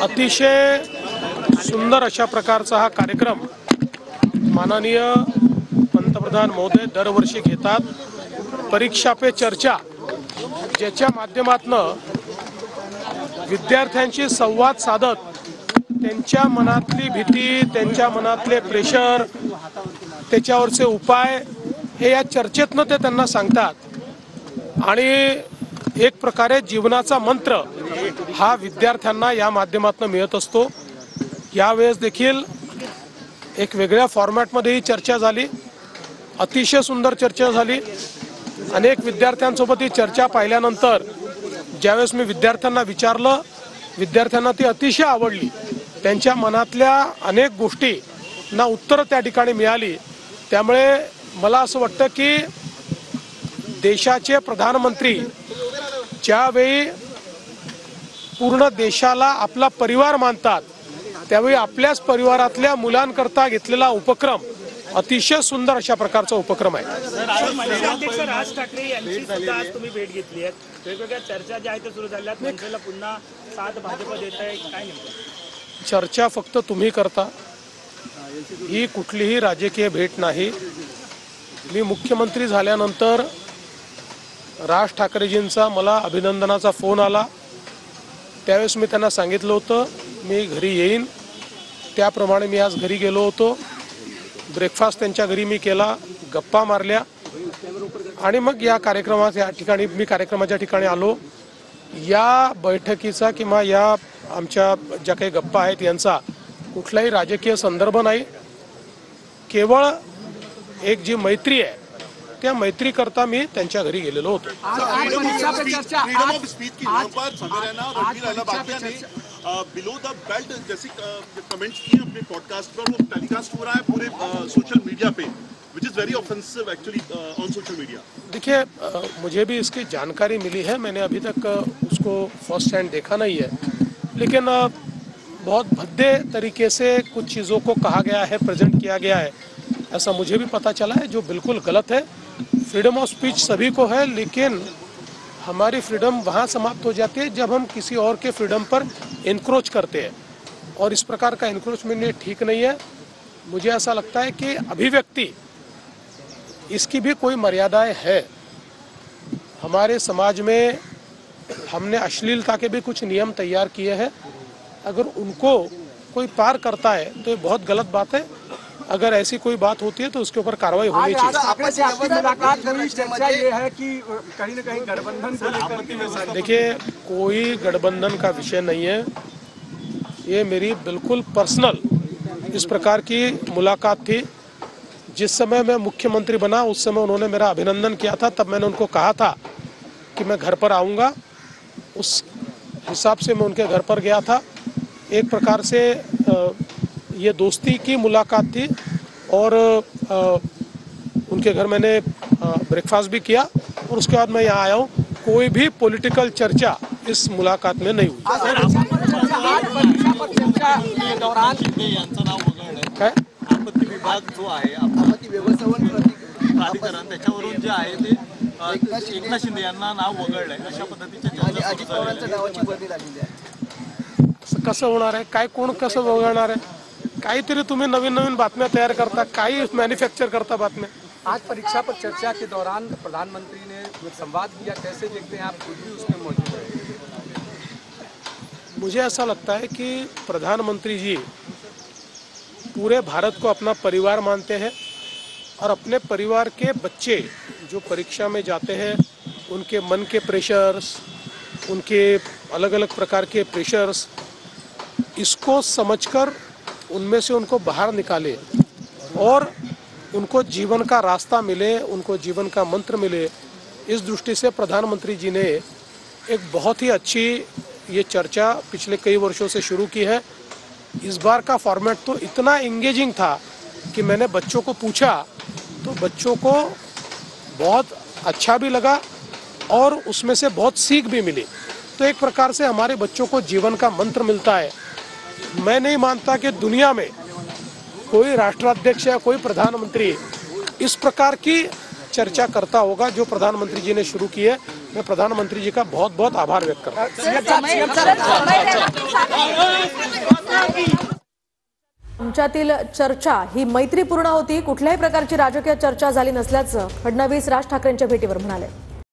अतिशय सुंदर अशा प्रकारचा हा कार्यक्रम माननीय पंतप्रधान महोदय दरवर्षी घेतात। परीक्षा पे चर्चा, ज्याच्या माध्यमातून विद्यार्थ्यांशी संवाद साधत त्यांच्या मनातली भीती, त्यांच्या मनातले प्रेशर, त्याच्यावरचे उपाय हे या चर्चेतनं ते त्यांना सांगतात आणि एक प्रकारे जीवनाचा मंत्र हा विद्यार्थ्यांना या माध्यमातून मिळत असतो। यावेळेस देखील एक वेगळ्या फॉर्मॅटमध्ये ही चर्चा झाली, अतिशय सुंदर चर्चा झाली। अनेक विद्यार्थ्यांसोबत ही चर्चा पाहिल्यानंतर ज्यावेळेस मी विद्यार्थ्यांना विचारलं, विद्यार्थ्यांना ती अतिशय आवडली। त्यांच्या मनातल्या अनेक गोष्टींना उत्तरं त्या ठिकाणी मिळाली। त्यामुळे मला असं वाटतं की देशाचे प्रधानमंत्री ज्यावेळी पूर्ण देशाला आपला परिवार मानतात, त्यावेळी आपल्याच परिवारातल्या मुलांकरता घेतलेला उपक्रम अतिशय सुंदर अशा प्रकारचा उपक्रम आहे। अध्यक्ष राज ठाकरे यांची सुद्धा आज तुम्ही भेट घेतली आहे। वेगवेगळ्या चर्चा ज्या आहेत सुरू झाल्यात, मनसेला पुन्हा साथ भाजप देत आहे, काय नेमकं? चर्चा फक्त तुम्ही करता, ही कुठलीही राजकीय भेट नाही। मी मुख्यमंत्री झाल्यानंतर राज ठाकरेजींचा मला अभिनंदनाचा फोन आला। त्यावेळेस मी त्यांना सांगितलं होतं मी घरी येईन, त्याप्रमाणे मी आज घरी गेलो होतो। ब्रेकफास्ट त्यांच्या घरी मी केला, गप्पा मारल्या आणि मग या कार्यक्रमाच्या ठिकाणी आलो। या बैठकीचा किंवा या आमच्या ज्या काही गप्पा आहेत यांचा कुठलाही राजकीय संदर्भ नाही, केवळ एक जी मैत्री आहे त्या मैत्रीकरता मी त्यांच्या घरी गेलेलो होतो। बिलो द बेल्ट जैसे कमेंट्स किए अपने पॉडकास्ट पर, वो टेलीकास्ट हो रहा है पूरे social media pay, which is very offensive actually on social media। देखिए, मुझे भी इसकी जानकारी मिली है, मैंने अभी तक उसको फर्स्ट हैंड देखा नहीं है, लेकिन बहुत भद्दे तरीके से कुछ चीज़ों को कहा गया है, प्रेजेंट किया गया है, ऐसा मुझे भी पता चला है, जो बिल्कुल गलत है। फ्रीडम ऑफ स्पीच सभी को है, लेकिन हमारी फ्रीडम वहाँ समाप्त हो जाती है जब हम किसी और के फ्रीडम पर इनक्रोच करते हैं, और इस प्रकार का इनक्रोचमेंट ठीक नहीं है। मुझे ऐसा लगता है कि अभिव्यक्ति इसकी भी कोई मर्यादाएं है। हमारे समाज में हमने अश्लीलता के भी कुछ नियम तैयार किए हैं, अगर उनको कोई पार करता है तो ये बहुत गलत बात है। अगर ऐसी कोई बात होती है तो उसके ऊपर कार्रवाई होनी चाहिए। मुलाकात हुई, चर्चा ये है कि कहीं न कहीं गठबंधन को लेकर। देखिए, कोई गठबंधन का विषय नहीं है, ये मेरी बिल्कुल पर्सनल इस प्रकार की मुलाकात थी। जिस समय मैं मुख्यमंत्री बना उस समय उन्होंने मेरा अभिनंदन किया था, तब मैंने उनको कहा था कि मैं घर पर आऊँगा, उस हिसाब से मैं उनके घर पर गया था। एक प्रकार से ये दोस्ती की मुलाकात थी और उनके घर मैंने ब्रेकफास्ट भी किया और उसके बाद मैं यहाँ आया हूँ। कोई भी पॉलिटिकल चर्चा इस मुलाकात में नहीं हुई। आपत्ती विभाग जो आहे, आपत्ती व्यवस्थापन प्राधिकरण, त्याच्यावरून जे आहे ते एकनाथ शिंदे यांना नाव वगळलंय, अशा पद्धतीच्या अजित पवारांच्या नावाची बदली लागलेली आहे। कसं होणार आहे, काय कोण कसं वगळणार आहे? काहीतरी तुम्ही नवीन नवीन बातम्या तैयार करता, काही मैन्युफैक्चर करता बातम्या। आज परीक्षा पर चर्चा के दौरान प्रधानमंत्री ने संवाद किया, कैसे देखते हैं आप? खुद भी उसमें मौजूद हैं। मुझे ऐसा लगता है कि प्रधानमंत्री जी पूरे भारत को अपना परिवार मानते हैं और अपने परिवार के बच्चे जो परीक्षा में जाते हैं उनके मन के प्रेशर्स, उनके अलग अलग प्रकार के प्रेशर्स, इसको समझकर उनमें से उनको बाहर निकाले और उनको जीवन का रास्ता मिले, उनको जीवन का मंत्र मिले। इस दृष्टि से प्रधानमंत्री जी ने एक बहुत ही अच्छी ये चर्चा पिछले कई वर्षों से शुरू की है। इस बार का फॉर्मेट तो इतना इंगेजिंग था कि मैंने बच्चों को पूछा तो बच्चों को बहुत अच्छा भी लगा और उसमें से बहुत सीख भी मिली। तो एक प्रकार से हमारे बच्चों को जीवन का मंत्र मिलता है। मैं नहीं मानता कि दुनिया में कोई राष्ट्राध्यक्ष या कोई प्रधानमंत्री इस प्रकार की चर्चा करता होगा जो प्रधानमंत्री जी ने शुरू की है। मैं प्रधानमंत्री जी का बहुत बहुत आभार व्यक्त करता हूँ। तुमच्यातील चर्चा ही मैत्रीपूर्ण होती, कुठल्याही प्रकारची राजकीय चर्चा झाली नसल्याचं फडणवीस राज ठाकरेंच्या भेटीवर म्हणाले.